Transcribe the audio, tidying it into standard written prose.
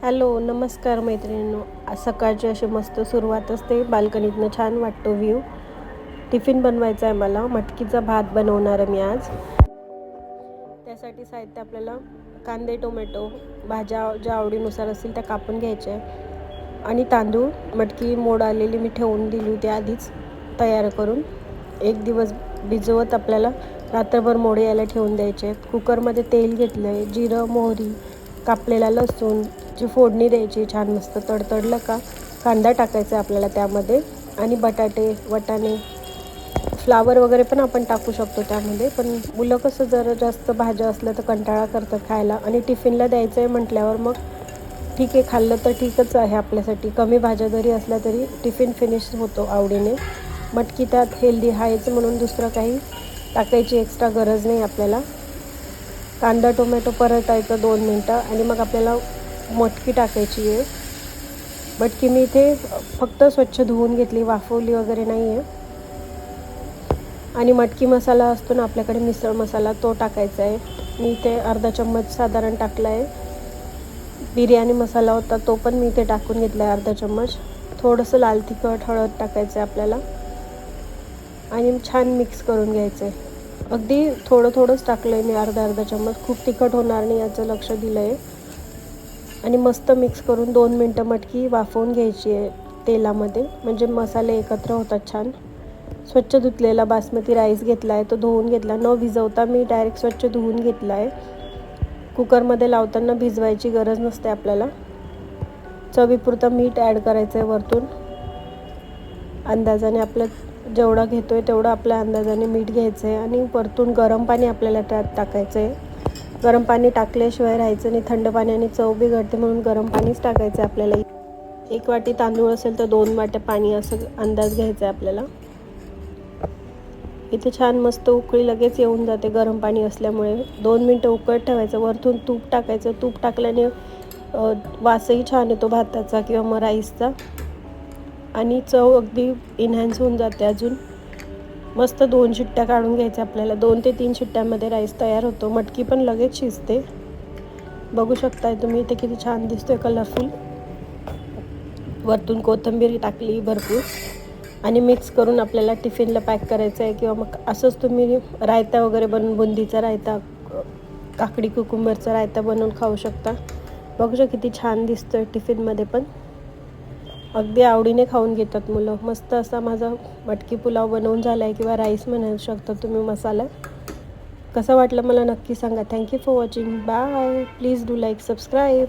Hello, नमस्कार मैत्रिणींनो. आज सकाळची अशी मस्त सुरुवात असते. बाल्कनीतनं छान वाटतो व्ह्यू. टिफिन बनवायचा आहे मला. मटकीचा भात बनवणार आहे मी आज. त्यासाठी साहित्य आपल्याला कांदे, टोमॅटो, भाज्या ज्या आवडीनुसार असतील त्या कापून घ्यायच्या आणि तांदूळ, मटकी मोड आलेली मी ठेवून दिली होती आधीच तयार करून. एक दिवस भिजवत आपल्याला रात्रभर मोड यायला ठेवून द्यायचे. कुकरमध्ये तेल घेतलं आहे, जिरं, मोहरी, कापलेला लसूण ची फोडणी द्यायची. छान मस्त तडतडलं का कांदा टाकायचा आपल्याला त्यामध्ये आणि बटाटे, वाटाणे, फ्लावर वगैरे पण आपण टाकू शकतो त्यामध्ये. पण मुलं कसं जरा जास्त भाज्या असल्या तर कंटाळा करतात खायला आणि टिफिनला द्यायचं आहे म्हटल्यावर मग ठीक आहे, खाल्लं तर ठीकच आहे आपल्यासाठी. कमी भाज्या जरी असल्या तरी टिफिन फिनिश होतो आवडीने. मटकी त्यात हेल्दी आहेच म्हणून दुसरं काही टाकायची एक्स्ट्रा गरज नाही आपल्याला. कांदा टोमॅटो परतायचं 2 मिनटं आणि मग आपल्याला मटकी टाकायची आहे. मटकी मी इथे फक्त स्वच्छ धुवून घेतली, वाफवली वगैरे नाही आहे. आणि मटकी मसाला असतो ना आपल्याकडे, मिसळ मसाला, तो टाकायचा आहे. मी इथे अर्धा चम्मच साधारण टाकला आहे. बिर्याणी मसाला होता तो पण मी इथे टाकून घेतला आहे अर्धा चम्मच. थोडंसं लाल तिखट, हळद टाकायचं आहे आपल्याला आणि छान मिक्स करून घ्यायचं आहे. अगदी थोडंच टाकलं आहे मी, अर्धा चम्मच. खूप तिखट होणार नाही याचं लक्ष दिलं आहे. आणि मस्त मिक्स करून 2 मिनटं मटकी वाफवून घ्यायची आहे तेलामध्ये, म्हणजे मसाले एकत्र होतात छान. स्वच्छ धुतलेला बासमती राईस घेतला आहे, तो धुवून घेतला. न भिजवता मी डायरेक्ट स्वच्छ धुवून घेतला आहे. कुकरमध्ये लावताना भिजवायची गरज नसते आपल्याला. चवीपुरतं मीठ ॲड करायचं आहे वरतून. अंदाजाने आपलं जेवढं घेतो आहे तेवढं आपल्या अंदाजाने मीठ घ्यायचं आहे आणि वरतून गरम पाणी आपल्याला त्यात टाकायचं आहे. गरम पाणी टाकल्याशिवाय राहायचं नाही, थंड पाण्याने चव बिघडते म्हणून गरम पाणीच टाकायचं आहे आपल्याला. 1 वाटी तांदूळ असेल तर 2 वाट्या पाणी असं अंदाज घ्यायचा आहे आपल्याला. इथे छान मस्त उकळी लगेच येऊन जाते गरम पाणी असल्यामुळे. 2 मिनटं उकळत ठेवायचं. वरतून तूप टाकायचं. तूप टाकल्याने वासही छान येतो भाताचा किंवा मग राईसचा आणि चव अगदी इन्हॅन्स होऊन जाते अजून. मस्त 2 शिट्ट्या काढून घ्यायच्या आपल्याला. 2 ते 3 शिट्ट्यामध्ये राईस तयार होतो. मटकी पण लगेच शिजते. बघू शकताय तुम्ही इथे किती छान दिसतोय कलरफुल. वरतून कोथिंबीर टाकली भरपूर आणि मिक्स करून आपल्याला टिफिनला पॅक करायचं आहे. किंवा मग असंच तुम्ही रायता वगैरे बनवून, बुंदीचा रायता, काकडी कुकुंबरचा रायता बनवून खाऊ शकता. बघू शकता किती छान दिसतोय टिफिनमध्ये पण. अगदी आवडीने खाऊन घेतात मुलं. मस्त असा माझा मटकी पुलाव बनवून झाला आहे, किंवा राईस म्हणू शकता तुम्ही मसाला. कसं वाटलं मला नक्की सांगा. Thank you for watching. Bye. Please do like, subscribe.